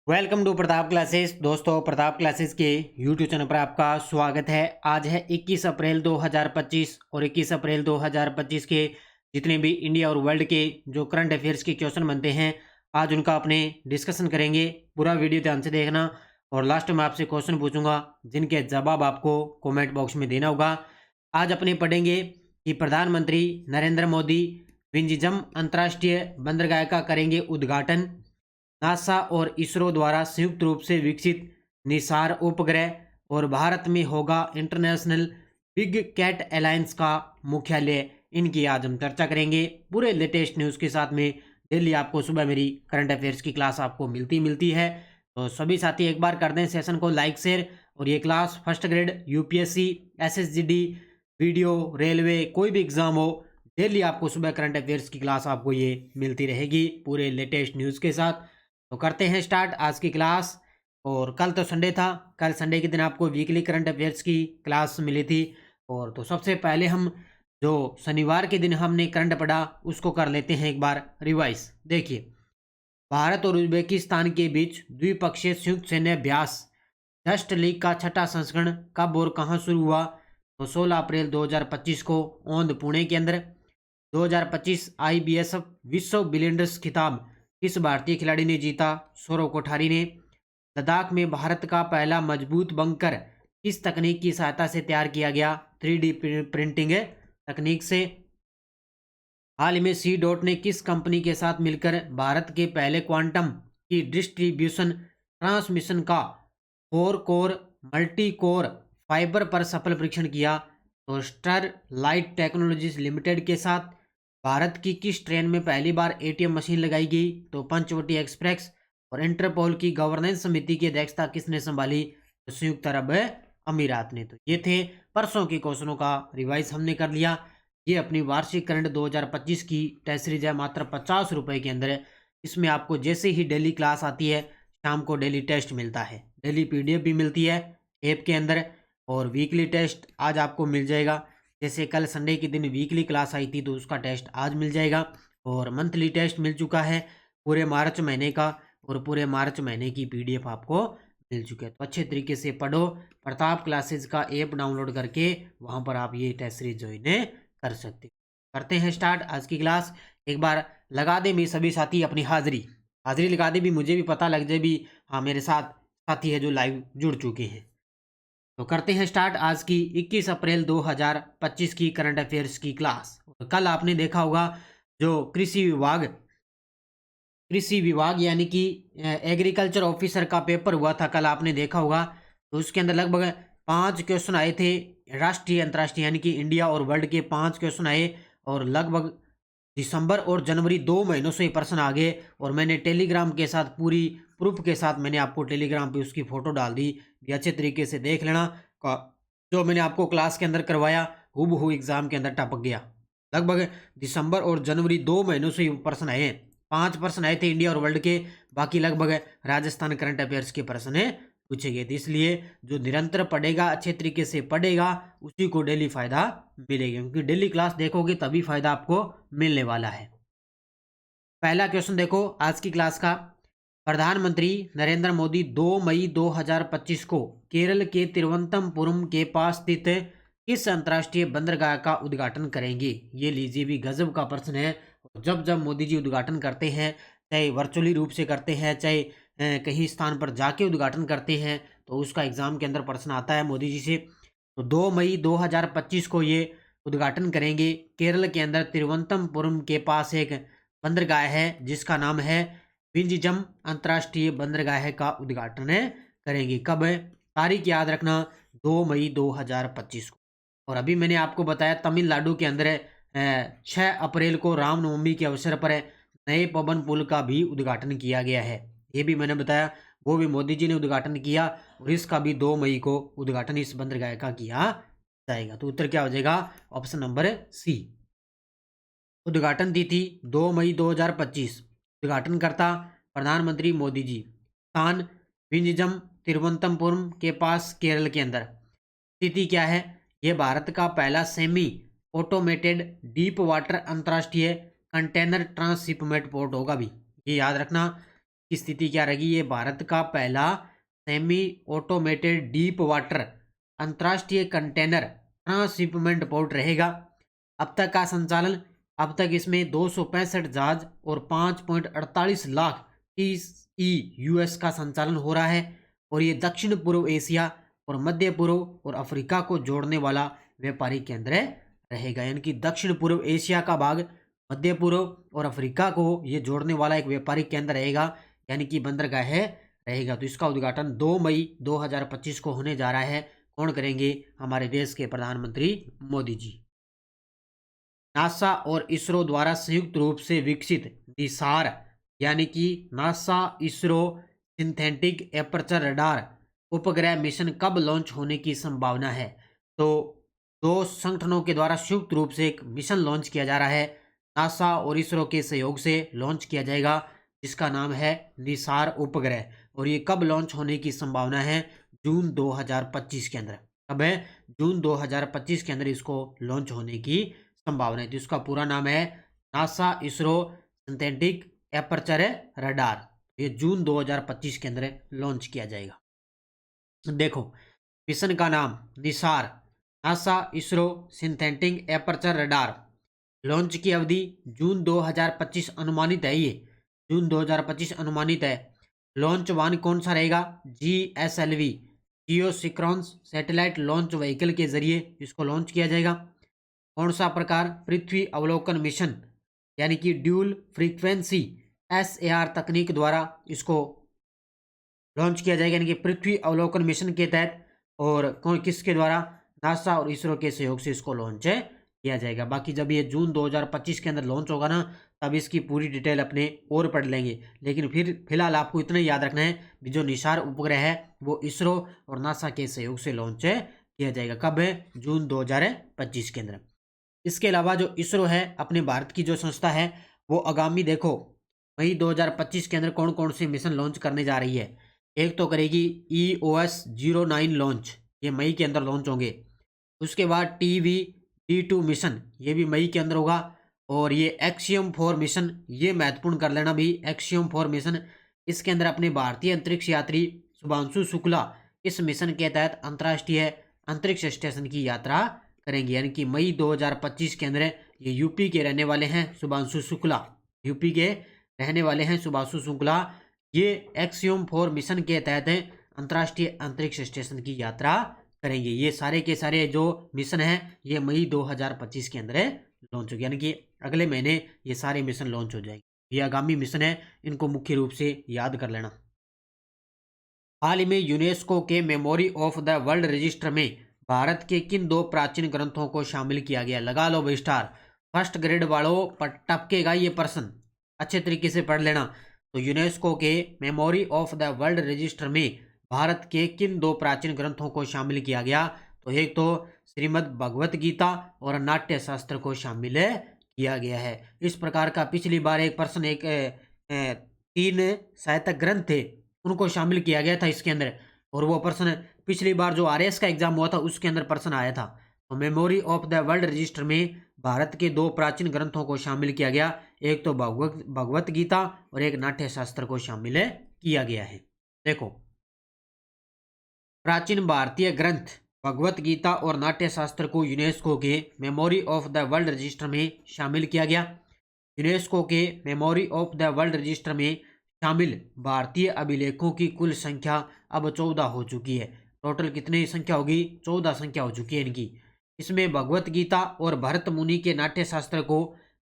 Welcome to Pratap classes. दोस्तों, Pratap classes के YouTube channel पर आपका स्वागत है। आज है 21 अप्रैल 2025 और 21 अप्रैल 2025 के जितने भी इंडिया और वर्ल्ड के जो करंट अफेयर्स के क्वेश्चन बनते हैं, आज उनका अपने डिस्कशन करेंगे। पूरा वीडियो ध्यान से देखना और लास्ट में आपसे क्वेश्चन पूछूंगा जिनके जवाब आपको कॉमेंट बॉक्स में देना होगा। आज अपने पढ़ेंगे कि प्रधानमंत्री नरेंद्र मोदी विंझिजम अंतर्राष्ट्रीय बंदरगाह का करेंगे उद्घाटन। नासा और इसरो द्वारा संयुक्त रूप से विकसित निसार उपग्रह और भारत में होगा इंटरनेशनल बिग कैट अलायंस का मुख्यालय। इनकी आज हम चर्चा करेंगे पूरे लेटेस्ट न्यूज़ के साथ में। डेली आपको सुबह मेरी करंट अफेयर्स की क्लास आपको मिलती है। तो सभी साथी एक बार कर दें सेशन को लाइक शेयर। और ये class first grade UPSC SSGD video railway कोई भी एग्जाम हो, डेली आपको सुबह करंट अफेयर्स की क्लास आपको ये मिलती रहेगी पूरे लेटेस्ट न्यूज़ के साथ। तो करते हैं स्टार्ट आज की क्लास। और कल तो संडे था, कल संडे के दिन आपको वीकली करंट अफेयर्स की क्लास मिली थी। और तो सबसे पहले हम जो शनिवार के दिन हमने करंट पढ़ा उसको कर लेते हैं एक बार रिवाइज। देखिए, भारत और उज्बेकिस्तान के बीच द्विपक्षीय संयुक्त सैन्य अभ्यास डस्ट लीग का छठा संस्करण कब और कहां शुरू हुआ? तो 16 अप्रैल 2025 को औंध पुणे के अंदर। 2025 आईबीएसएफ विश्व बिलियंडर्स खिताब किस भारतीय खिलाड़ी ने जीता? सौरव कोठारी ने। लद्दाख में भारत का पहला मजबूत बंकर किस तकनीक की सहायता से तैयार किया गया? 3D प्रिंटिंग तकनीक से। हाल ही में सी डॉट ने किस कंपनी के साथ मिलकर भारत के पहले क्वांटम की डिस्ट्रीब्यूशन ट्रांसमिशन का 4 कोर मल्टी कोर फाइबर पर सफल परीक्षण किया? तो स्टर लाइट टेक्नोलॉजीज लिमिटेड के साथ भारत की किस ट्रेन में पहली बार एटीएम मशीन लगाई गई? तो पंचवटी एक्सप्रेस। और इंटरपोल की गवर्नेंस समिति की अध्यक्षता किसने संभाली? तो संयुक्त अरब अमीरात ने। तो ये थे परसों के क्वेश्चनों का रिवाइज हमने कर लिया। ये अपनी वार्षिक करंट 2025 की टेस्ट सीरीज है, मात्र 50 रुपए के अंदर है। इसमें आपको जैसे ही डेली क्लास आती है, शाम को डेली टेस्ट मिलता है, डेली पीडीएफ भी मिलती है ऐप के अंदर। और वीकली टेस्ट आज आपको मिल जाएगा। जैसे कल संडे के दिन वीकली क्लास आई थी तो उसका टेस्ट आज मिल जाएगा। और मंथली टेस्ट मिल चुका है पूरे मार्च महीने का, और पूरे मार्च महीने की पीडीएफ आपको मिल चुके हैं। तो अच्छे तरीके से पढ़ो। प्रताप क्लासेस का ऐप डाउनलोड करके वहाँ पर आप ये टेस्ट सीरीज ज्वाइन कर सकते। करते हैं स्टार्ट आज की क्लास। एक बार लगा दे भी सभी साथी अपनी हाजिरी, हाजिरी लगा दे भी, मुझे भी पता लग जाए भी हाँ मेरे साथ साथी है जो लाइव जुड़ चुके हैं। तो करते हैं स्टार्ट आज की 21 अप्रैल 2025 की करंट अफेयर्स की क्लास। कल आपने देखा होगा जो कृषि विभाग यानी कि एग्रीकल्चर ऑफिसर का पेपर हुआ था, कल आपने देखा होगा। तो उसके अंदर लगभग 5 क्वेश्चन आए थे, राष्ट्रीय अंतर्राष्ट्रीय यानी कि इंडिया और वर्ल्ड के 5 क्वेश्चन आए। और लगभग दिसंबर और जनवरी 2 महीनों से ये प्रश्न आ गए। और मैंने टेलीग्राम के साथ पूरी प्रूफ के साथ मैंने आपको टेलीग्राम पे उसकी फ़ोटो डाल दी, ये अच्छे तरीके से देख लेना। जो मैंने आपको क्लास के अंदर करवाया हूबहू एग्ज़ाम के अंदर टपक गया। लगभग दिसंबर और जनवरी 2 महीनों से ये प्रश्न आए हैं। 5 प्रश्न आए थे इंडिया और वर्ल्ड के, बाकी लगभग राजस्थान करंट अफेयर्स के प्रश्न पूछे गए थे। इसलिए जो निरंतर पढ़ेगा, अच्छे तरीके से पढ़ेगा, उसी को डेली फायदा मिलेगा, क्योंकि डेली क्लास देखोगे तभी फायदा आपको मिलने वाला है। पहला क्वेश्चन देखो आज की क्लास का। प्रधानमंत्री नरेंद्र मोदी 2 मई 2025 को केरल के तिरुवनंतपुरम के पास स्थित किस अंतर्राष्ट्रीय बंदरगाह का उद्घाटन करेंगे? ये लीजिए भी गजब का प्रश्न है। जब जब मोदी जी उद्घाटन करते हैं, चाहे वर्चुअली रूप से करते हैं, चाहे कहीं स्थान पर जाके उद्घाटन करते हैं, तो उसका एग्जाम के अंदर प्रश्न आता है मोदी जी से। तो 2 मई 2025 को ये उद्घाटन करेंगे। केरल के अंदर तिरुवनंतपुरम के पास एक बंदरगाह है जिसका नाम है विंझिजम अंतर्राष्ट्रीय बंदरगाह का उद्घाटन करेंगे। कब है? तारीख याद रखना, 2 मई 2025 को। और अभी मैंने आपको बताया तमिलनाडु के अंदर 6 अप्रैल को रामनवमी के अवसर पर नए पवन पुल का भी उद्घाटन किया गया है। ये भी मैंने बताया, वो भी मोदी जी ने उद्घाटन किया। और इसका भी 2 मई को उद्घाटन इस बंदरगाह का किया जाएगा। तो उत्तर क्या हो जाएगा? Option number C. उद्घाटन तिथि 2 मई 2025। उद्घाटनकर्ता प्रधानमंत्री मोदी जी। स्थान विंझिजम तिरुवनंतपुरम के पास केरल के अंदर। तिथि क्या है? यह भारत का पहला सेमी ऑटोमेटेड डीप वाटर अंतर्राष्ट्रीय कंटेनर ट्रांसशिपमेंट पोर्ट होगा भी, ये याद रखना। की स्थिति क्या रहेगी, ये भारत का पहला सेमी ऑटोमेटेड डीप वाटर अंतर्राष्ट्रीय कंटेनर ट्रांसशिपमेंट पोर्ट रहेगा। अब तक का संचालन, अब तक इसमें 265 जहाज और 5.48 लाख TEU का संचालन हो रहा है। और ये दक्षिण पूर्व एशिया और मध्य पूर्व और अफ्रीका को जोड़ने वाला व्यापारी केंद्र रहेगा। यानी कि दक्षिण पूर्व एशिया का भाग, मध्य पूर्व और अफ्रीका को ये जोड़ने वाला एक व्यापारिक केंद्र रहेगा, यानी कि बंदरगाह रहेगा। तो इसका उद्घाटन 2 मई 2025 को होने जा रहा है। कौन करेंगे, हमारे देश के प्रधानमंत्री मोदी जी। नासा और इसरो द्वारा संयुक्त रूप से विकसित निसार यानी कि NASA ISRO synthetic aperture radar उपग्रह मिशन कब लॉन्च होने की संभावना है। तो दो संगठनों के द्वारा संयुक्त रूप से एक मिशन लॉन्च किया जा रहा है, नासा और इसरो के सहयोग से लॉन्च किया जाएगा, जिसका नाम है निसार उपग्रह। और ये कब लॉन्च होने की संभावना है, जून 2025 के अंदर। कब है, जून 2025 के अंदर इसको लॉन्च होने की संभावना है। तो इसका पूरा नाम है NASA ISRO synthetic aperture radar. ये जून 2025 के अंदर लॉन्च किया जाएगा। देखो, मिशन का नाम Nisar, NASA ISRO synthetic aperture radar. Launch की अवधि जून 2025 अनुमानित है। ये जून 2025 अनुमानित है। लॉन्च वाहन कौन सा रहेगा, GSLV geosynchronous satellite launch vehicle के जरिए इसको लॉन्च किया जाएगा। कौन सा प्रकार, पृथ्वी अवलोकन मिशन यानी कि ड्यूल फ्रीक्वेंसी SAR तकनीक द्वारा इसको लॉन्च किया जाएगा, यानी कि पृथ्वी अवलोकन मिशन के तहत। और कौन किसके द्वारा, नासा और इसरो के सहयोग से इसको लॉन्च किया जाएगा। बाकी जब ये जून 2025 के अंदर लॉन्च होगा ना, तब इसकी पूरी डिटेल अपने और पढ़ लेंगे। लेकिन फिर फिलहाल आपको इतना याद रखना है कि जो निसार उपग्रह है वो इसरो और नासा के सहयोग से लॉन्च किया जाएगा। कब है, जून 2025 के अंदर। इसके अलावा जो इसरो है, अपने भारत की जो संस्था है, वो आगामी देखो मई 2025 के अंदर कौन कौन से मिशन लॉन्च करने जा रही है। एक तो करेगी EOS-09 लॉन्च, ये मई के अंदर लॉन्च होंगे। उसके बाद TVD2 मिशन, ये भी मई के अंदर होगा। और ये एक्सियम 4 मिशन, ये महत्वपूर्ण कर लेना भी, एक्सियम 4 मिशन, इसके अंदर अपने भारतीय अंतरिक्ष यात्री शुभांशु शुक्ला इस मिशन के तहत अंतर्राष्ट्रीय अंतरिक्ष स्टेशन की यात्रा करेंगे। यानी कि मई 2025 के अंदर ये यूपी के रहने वाले हैं शुभांशु शुक्ला, यूपी के रहने वाले हैं शुभांशु शुक्ला। ये एक्सियम 4 मिशन के तहत अंतर्राष्ट्रीय अंतरिक्ष स्टेशन की यात्रा करेंगे। ये सारे के सारे जो मिशन हैं ये मई 2025 के अंदर लॉन्च होगी, यानी कि अगले महीने ये सारे मिशन लॉन्च हो जाएंगे। ये आगामी मिशन है, इनको मुख्य रूप से याद कर लेना। हाल ही में यूनेस्को के memory of the world register में भारत के किन 2 प्राचीन ग्रंथों को शामिल किया गया। लगा लो भाई स्टार, फर्स्ट ग्रेड वालों पर टपकेगा ये प्रश्न, अच्छे तरीके से पढ़ लेना। तो यूनेस्को के memory of the world register में भारत के किन 2 प्राचीन ग्रंथों को शामिल किया गया। तो एक तो श्रीमद् भगवत गीता और नाट्य शास्त्र को शामिल किया गया है। इस प्रकार का पिछली बार एक प्रश्न, एक 3 साहित्यक ग्रंथ थे उनको शामिल किया गया था इसके अंदर। और वो प्रश्न पिछली बार जो RS का एग्जाम हुआ था उसके अंदर प्रश्न आया था। तो memory of the world register में भारत के 2 प्राचीन ग्रंथों को शामिल किया गया, एक तो भगवत गीता और एक नाट्य शास्त्र को शामिल किया गया है। देखो, प्राचीन भारतीय ग्रंथ भगवत गीता और नाट्य शास्त्र को यूनेस्को के memory of the world register में शामिल किया गया। यूनेस्को के memory of the world register में शामिल भारतीय अभिलेखों की कुल संख्या अब 14 हो चुकी है। टोटल कितनी संख्या होगी, 14 संख्या हो चुकी है इनकी। इसमें भगवत गीता और भरत मुनि के नाट्य शास्त्र को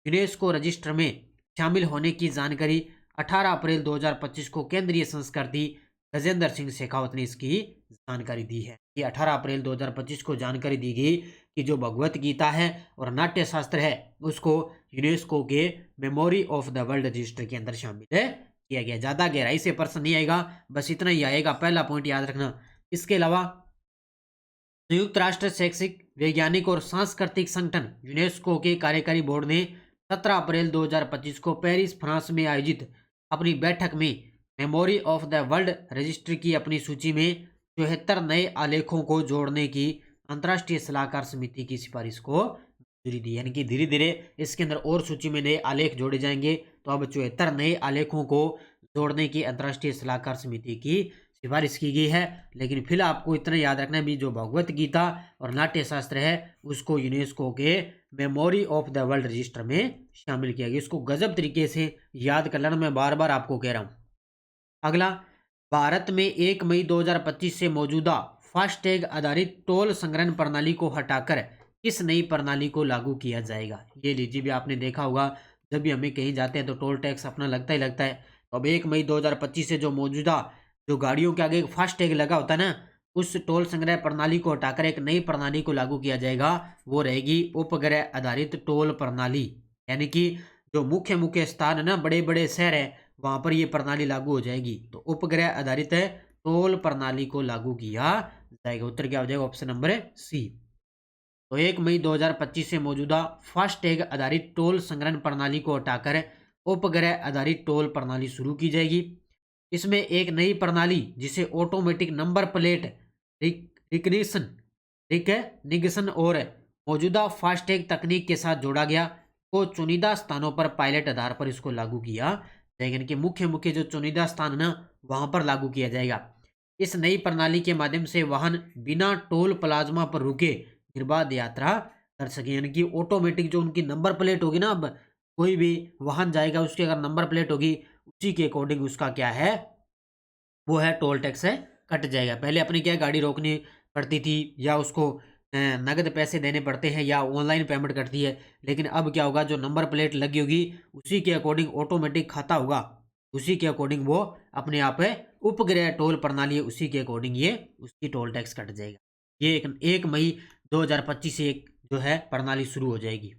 यूनेस्को रजिस्टर में शामिल होने की जानकारी 18 अप्रैल 2025 को केंद्रीय संस्कृति गजेंद्र सिंह शेखावत ने इसकी जानकारी दी है। कि 18 अप्रैल 2025 को जानकारी दी गई कि जो भगवत गीता है और नाट्य शास्त्र है उसको यूनेस्को के memory of the world register के अंदर शामिल किया गया। ज़्यादा गहराई से प्रश्न नहीं आएगा, बस इतना ही आएगा, पहला पॉइंट याद रखना। इसके अलावा संयुक्त राष्ट्र शैक्षिक वैज्ञानिक और सांस्कृतिक संगठन यूनेस्को के कार्यकारी बोर्ड ने 17 अप्रैल 2025 को पेरिस फ्रांस में आयोजित अपनी बैठक में memory of the world register की अपनी सूची में 74 नए आलेखों को जोड़ने की अंतर्राष्ट्रीय सलाहकार समिति की सिफारिश को मंजूरी दी। यानी कि धीरे धीरे इसके अंदर और सूची में नए आलेख जोड़े जाएंगे। तो अब 74 नए आलेखों को जोड़ने की अंतर्राष्ट्रीय सलाहकार समिति की सिफारिश की गई है। लेकिन फिलहाल आपको इतना याद रखना है भी जो भगवत गीता और नाट्य शास्त्र है उसको यूनेस्को के memory of the world register में शामिल किया गया। इसको गजब तरीके से याद कर लेना, मैं बार बार आपको कह रहा हूँ। अगला, भारत में 1 मई 2025 से मौजूदा फास्टैग आधारित टोल संग्रहण प्रणाली को हटाकर किस नई प्रणाली को लागू किया जाएगा। ये लीजिए, भी आपने देखा होगा जब भी हमें कहीं जाते हैं तो टोल टैक्स अपना लगता ही लगता है। तो अब 1 मई 2025 से जो मौजूदा जो गाड़ियों के आगे फास्टैग लगा होता है ना, उस टोल संग्रह प्रणाली को हटाकर एक नई प्रणाली को लागू किया जाएगा। वो रहेगी उपग्रह आधारित टोल प्रणाली। यानी कि जो मुख्य मुख्य स्थान है ना, बड़े बड़े शहर है, वहां पर ये प्रणाली लागू हो जाएगी। तो उपग्रह आधारित टोल प्रणाली को लागू किया जाएगा। उत्तर क्या हो जाएगा? Option number C. तो 1 मई 2025 से मौजूदा फास्टैग आधारित टोल संग्रहण प्रणाली को हटाकर उपग्रह आधारित टोल प्रणाली शुरू की जाएगी। इसमें एक नई प्रणाली जिसे automatic number plate recognition recognition और मौजूदा फास्टैग तकनीक के साथ जोड़ा गया, को चुनिंदा स्थानों पर पायलट आधार पर इसको लागू किया जाएगा। यानी कि मुख्य मुख्य जो चुनिंदा स्थान है ना, वहां पर लागू किया जाएगा। इस नई प्रणाली के माध्यम से वाहन बिना टोल प्लाज्मा पर रुके निर्बाध यात्रा कर सके। यानी कि ऑटोमेटिक जो उनकी नंबर प्लेट होगी ना, अब कोई भी वाहन जाएगा उसकी अगर नंबर प्लेट होगी उसी के अकॉर्डिंग उसका क्या है, वो है टोल टैक्स है कट जाएगा। पहले अपनी क्या गाड़ी रोकनी पड़ती थी, या उसको नगद पैसे देने पड़ते हैं, या ऑनलाइन पेमेंट कटती है। लेकिन अब क्या होगा, जो नंबर प्लेट लगी होगी उसी के अकॉर्डिंग ऑटोमेटिक खाता होगा, उसी के अकॉर्डिंग वो अपने आप है उपग्रह टोल प्रणाली है, उसी के अकॉर्डिंग ये उसकी टोल टैक्स कट जाएगा। ये 1 मई 2025 से एक जो है प्रणाली शुरू हो जाएगी।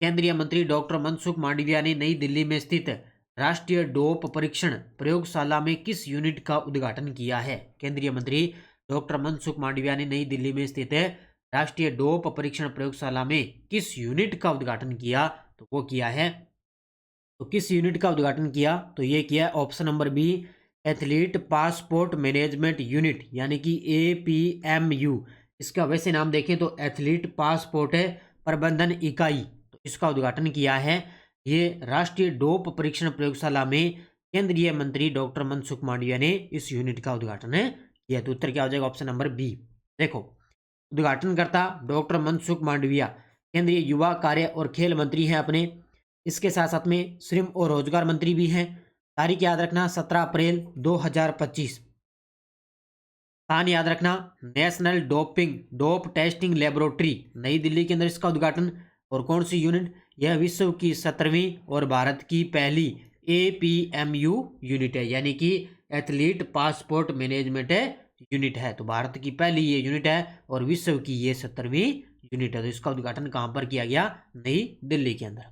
केंद्रीय मंत्री डॉक्टर मनसुख मांडविया ने नई दिल्ली में स्थित राष्ट्रीय डोप परीक्षण प्रयोगशाला में किस यूनिट का उद्घाटन किया है? केंद्रीय मंत्री डॉक्टर मनसुख मांडविया ने नई दिल्ली में स्थित राष्ट्रीय डोप परीक्षण प्रयोगशाला में किस यूनिट का उद्घाटन किया? तो वो किया है, तो किस यूनिट का उद्घाटन किया? तो ये किया option number B, athlete passport management unit, यानी कि APMU। इसका वैसे नाम देखें तो एथलीट पासपोर्ट प्रबंधन इकाई, तो इसका उद्घाटन किया है ये राष्ट्रीय डोप परीक्षण प्रयोगशाला में केंद्रीय मंत्री डॉक्टर मनसुख मांडविया ने इस यूनिट का उद्घाटन किया। तो उत्तर क्या हो जाएगा? Option number B. देखो, उद्घाटनकर्ता डॉक्टर मनसुख मांडविया केंद्रीय युवा कार्य और खेल मंत्री हैं अपने, इसके साथ साथ में श्रम और रोजगार मंत्री भी हैं। तारीख याद रखना 17 अप्रैल 2025। स्थान याद रखना नेशनल डोप टेस्टिंग लेबोरेटरी नई दिल्ली के अंदर इसका उद्घाटन। और कौन सी यूनिट? यह विश्व की 17वीं और भारत की पहली APMU यूनिट है, यानी कि एथलीट पासपोर्ट मैनेजमेंट यूनिट है। तो भारत की पहली ये यूनिट है और विश्व की ये 17वीं यूनिट है। तो इसका उद्घाटन कहां पर किया गया? नई दिल्ली के अंदर।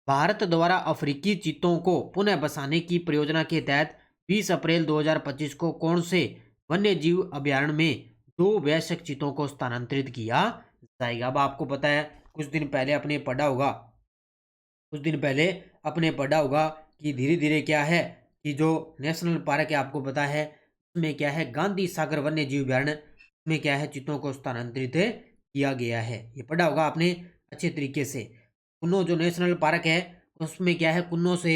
भारत द्वारा अफ्रीकी चीतों को पुनः बसाने की परियोजना के तहत 20 अप्रैल 2025 को कौन से वन्य जीव अभ्यारण्य में 2 वयस्क चीतों को स्थानांतरित किया जाएगा? अब आपको पता है कुछ दिन पहले अपने पढ़ा होगा कि धीरे धीरे क्या है कि जो नेशनल पार्क है आपको पता है उसमें क्या है, गांधी सागर वन्य जीव अभ्यारण्य में क्या है, चीतों को स्थानांतरित किया गया है। ये पढ़ा होगा आपने अच्छे तरीके से। कुन्नो जो नेशनल पार्क है उसमें क्या है, कुन्नो से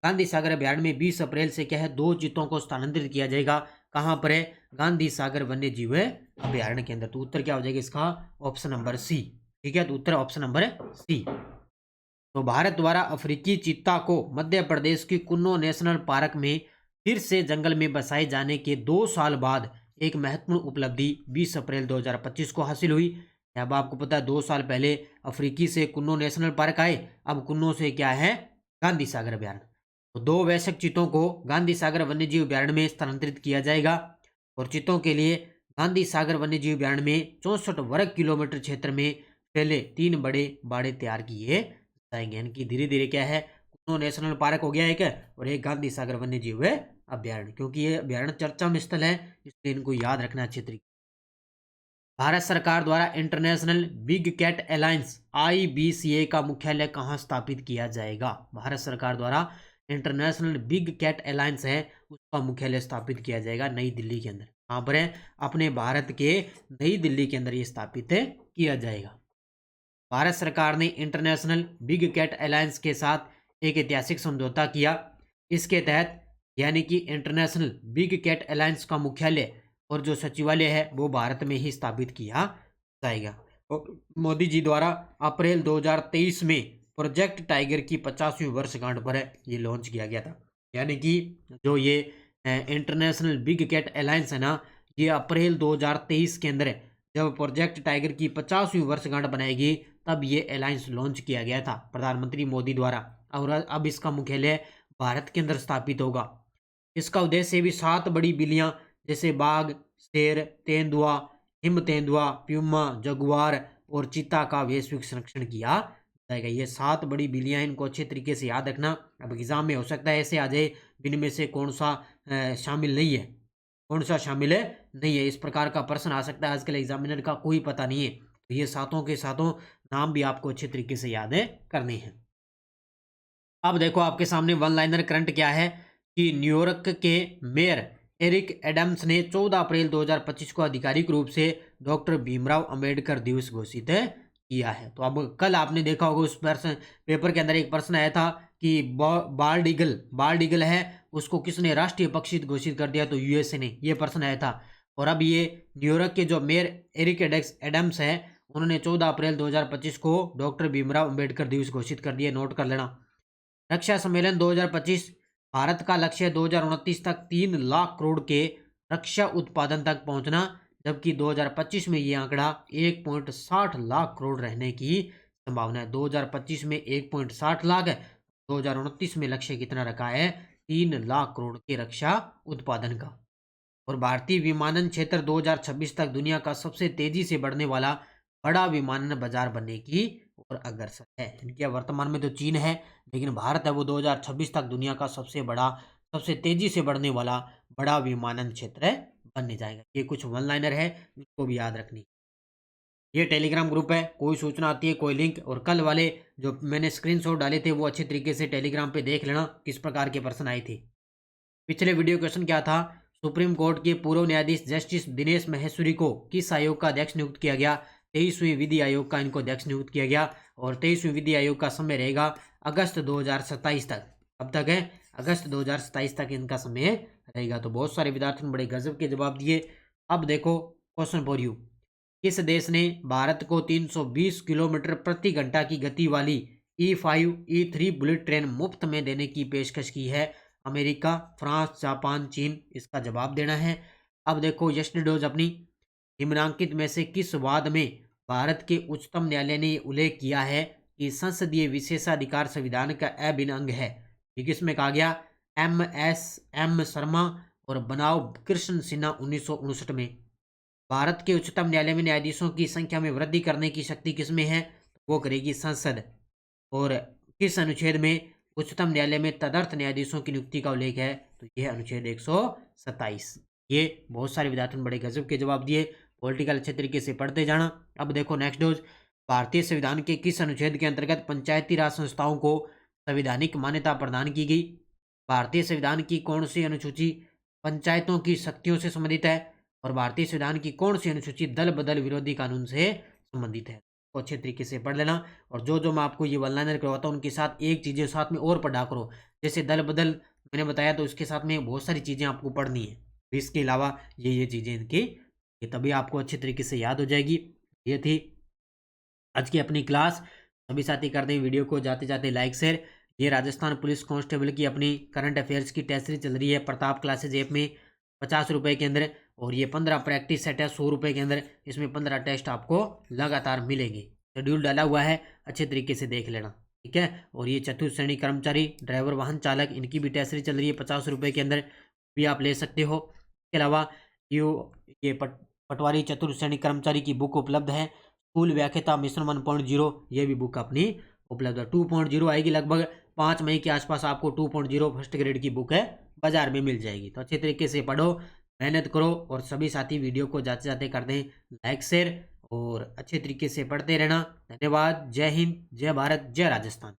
गांधी सागर अभ्यारण्य में 20 अप्रैल से क्या है 2 चीतों को स्थानांतरित किया जाएगा। कहां पर है? गांधी सागर वन्य जीव अभ्यारण्य के अंदर। तो उत्तर क्या हो जाएगा इसका? Option number C. ठीक है, तो उत्तर ऑप्शन नंबर सी। तो भारत द्वारा अफ्रीकी चीता को मध्य प्रदेश की कुन्नो नेशनल पार्क में फिर से जंगल में बसाए जाने के 2 साल बाद एक महत्वपूर्ण उपलब्धि 20 अप्रैल 2025 को हासिल हुई। अब आपको पता है 2 साल पहले अफ्रीकी से कुन्नो नेशनल पार्क आए, अब कुन्नो से क्या है, गांधी सागर अभ्यारण्य। तो 2 वयस्क चीतों को गांधी सागर वन्यजीव अभ्यारण्य में स्थानांतरित किया जाएगा। और चीतों के लिए गांधी सागर वन्यजीव अभ्यारण्य में 64 वर्ग किलोमीटर क्षेत्र में फैले 3 बड़े बाड़े तैयार किए जाएंगे। यानी कि धीरे धीरे क्या है, कुन्नो नेशनल पार्क हो गया एक, और एक गांधी सागर वन्य जीव अभ्यारण्य। क्योंकि ये अभ्यारण्य चर्चा में स्थल है इसलिए इनको याद रखना अच्छे तरीके। भारत सरकार द्वारा international big cat alliance IBCA का मुख्यालय कहाँ स्थापित किया जाएगा? भारत सरकार द्वारा इंटरनेशनल बिग कैट अलायंस है उसका मुख्यालय स्थापित किया जाएगा नई दिल्ली के अंदर। कहाँ पर है? अपने भारत के नई दिल्ली के अंदर ये स्थापित किया जाएगा। भारत सरकार ने इंटरनेशनल बिग कैट अलायंस के साथ एक ऐतिहासिक समझौता किया इसके तहत यानी कि इंटरनेशनल बिग कैट अलायंस का मुख्यालय और जो सचिवालय है वो भारत में ही स्थापित किया जाएगा। और मोदी जी द्वारा अप्रैल 2023 में प्रोजेक्ट टाइगर की 50वीं वर्षगांठ पर ये लॉन्च किया गया था। यानी कि जो ये इंटरनेशनल बिग कैट अलायंस है ना, ये अप्रैल 2023 के अंदर जब प्रोजेक्ट टाइगर की 50वीं वर्षगांठ बनाएगी तब ये अलायंस लॉन्च किया गया था प्रधानमंत्री मोदी द्वारा, और अब इसका मुख्यालय भारत के अंदर स्थापित होगा। इसका उद्देश्य भी 7 बड़ी बिल्लियां जैसे बाघ, शेर, तेंदुआ, हिम तेंदुआ, प्यूमा, जगुआर और चीता का वैश्विक संरक्षण किया जाएगा। ये 7 बड़ी बिल्लियां, इनको अच्छे तरीके से याद रखना। अब एग्जाम में हो सकता है ऐसे आ जाए इनमें से कौन सा शामिल नहीं है, कौन सा शामिल है नहीं है, इस प्रकार का प्रश्न आ सकता है। आजकल एग्जामिनर का कोई पता नहीं है, तो ये सातों के सातों नाम भी आपको अच्छे तरीके से याद करने हैं। अब देखो आपके सामने वन लाइनर करंट क्या है कि न्यूयॉर्क के मेयर एरिक एडम्स ने 14 अप्रैल 2025 को आधिकारिक रूप से डॉक्टर भीमराव अंबेडकर दिवस घोषित किया है। तो अब कल आपने देखा होगा उस प्रश्न पेपर के अंदर एक प्रश्न आया था कि बाल्ड ईगल है उसको किसने राष्ट्रीय पक्षी घोषित कर दिया, तो यूएसए ने, ये प्रश्न आया था। और अब ये न्यूयॉर्क के जो मेयर एरिक एडम्स है उन्होंने 14 अप्रैल 2025 को डॉक्टर भीमराव अंबेडकर दिवस घोषित कर दिया, नोट कर लेना। रक्षा सम्मेलन 2025, भारत का लक्ष्य 2029 तक 3 लाख करोड़ के रक्षा उत्पादन तक पहुंचना, जबकि 2025 में ये आंकड़ा 1.60 लाख करोड़ रहने की संभावना है। 2025 में 1.60 लाख है, 2029 में लक्ष्य कितना रखा है, 3 लाख करोड़ के रक्षा उत्पादन का। और भारतीय विमानन क्षेत्र 2026 तक दुनिया का सबसे तेजी से बढ़ने वाला बड़ा विमानन बाजार बनने की और अग्रसर है। इनके वर्तमान में तो चीन है, लेकिन भारत है वो 2026 तक दुनिया का सबसे तेजी से बढ़ने वाला बड़ा विमानन क्षेत्र बनने जाएगा। ये कुछ वन लाइनर है, इसको भी याद रखनी। ये टेलीग्राम ग्रुप है, कोई सूचना आती है कोई लिंक, और कल वाले जो मैंने स्क्रीनशॉट डाले थे वो अच्छे तरीके से टेलीग्राम पे देख लेना किस प्रकार के प्रश्न आए थे। पिछले वीडियो क्वेश्चन क्या था, सुप्रीम कोर्ट के पूर्व न्यायाधीश जस्टिस दिनेश महेश्वरी को किस आयोग का अध्यक्ष नियुक्त किया गया, 23वीं विधि आयोग का इनको अध्यक्ष नियुक्त किया गया। और 23वीं विधि आयोग का समय रहेगा अगस्त 2027 तक। कब तक है, अगस्त 2027 तक इनका समय रहेगा। तो बहुत सारे विद्यार्थियों ने बड़े गजब के जवाब दिए। अब देखो क्वेश्चन फॉर यू, किस देश ने भारत को 320 किलोमीटर प्रति घंटा की गति वाली E5 E3 बुलेट ट्रेन मुफ्त में देने की पेशकश की है, अमेरिका, फ्रांस, जापान, चीन, इसका जवाब देना है। अब देखो यस्टरडोज अपनी निम्नांकित में से किस वाद में भारत के उच्चतम न्यायालय ने उल्लेख किया है कि संसदीय विशेषाधिकार संविधान का अभिन्न अंग है। ये किसमें कहा गया, M शर्मा और बनाव कृष्ण सिन्हा 1959 में। भारत के उच्चतम न्यायालय में न्यायाधीशों की संख्या में वृद्धि करने की शक्ति किसमें है, वो करेगी संसद। और किस अनुच्छेद में उच्चतम न्यायालय में तदर्थ न्यायाधीशों की नियुक्ति का उल्लेख है, तो यह अनुच्छेद 127। ये बहुत सारे विद्यार्थियों ने बड़े गजब के जवाब दिए। पॉलिटिकल अच्छे तरीके से पढ़ते जाना। अब देखो नेक्स्ट डोज, भारतीय संविधान के किस अनुच्छेद के अंतर्गत पंचायती राज संस्थाओं को संवैधानिक मान्यता प्रदान की गई। भारतीय संविधान की कौन सी अनुसूची पंचायतों की शक्तियों से संबंधित है, और भारतीय संविधान की कौन सी अनुसूची दल बदल विरोधी कानून से संबंधित है। तो अच्छे तरीके से पढ़ लेना। और जो मैं आपको ये वन लाइनर करवाता हूँ उनके साथ एक चीज़ें साथ में और पढ़ा करो, जैसे दल बदल मैंने बताया तो उसके साथ में बहुत सारी चीज़ें आपको पढ़नी है। इसके अलावा ये चीज़ें इनकी, ये तभी आपको अच्छे तरीके से याद हो जाएगी। ये थी आज की अपनी क्लास। सभी साथी कर दें वीडियो को जाते जाते लाइक शेयर। ये राजस्थान पुलिस कांस्टेबल की अपनी करंट अफेयर्स की टेस्ट सीरीज चल रही है प्रताप क्लासेज ऐप में 50 रुपये के अंदर, और ये 15 प्रैक्टिस सेट है 100 रुपये के अंदर। इसमें 15 टेस्ट आपको लगातार मिलेंगे। शेड्यूल डाला हुआ है, अच्छे तरीके से देख लेना, ठीक है। और ये चतुर्थ श्रेणी कर्मचारी, ड्राइवर, वाहन चालक, इनकी भी टेस्ट सीरीज चल रही है 50 रुपये के अंदर, भी आप ले सकते हो। इसके अलावा ये पटवारी चतुर्थ श्रेणी कर्मचारी की बुक उपलब्ध है। स्कूल व्याख्याता मिशन 1.0, ये भी बुक अपनी उपलब्ध है। 2.0 आएगी लगभग 5 मई के आसपास, आपको 2.0 फर्स्ट ग्रेड की बुक है बाजार में मिल जाएगी। तो अच्छे तरीके से पढ़ो, मेहनत करो, और सभी साथी वीडियो को जाते जाते कर दें लाइक शेयर, और अच्छे तरीके से पढ़ते रहना। धन्यवाद। जय हिंद, जय भारत, जय राजस्थान।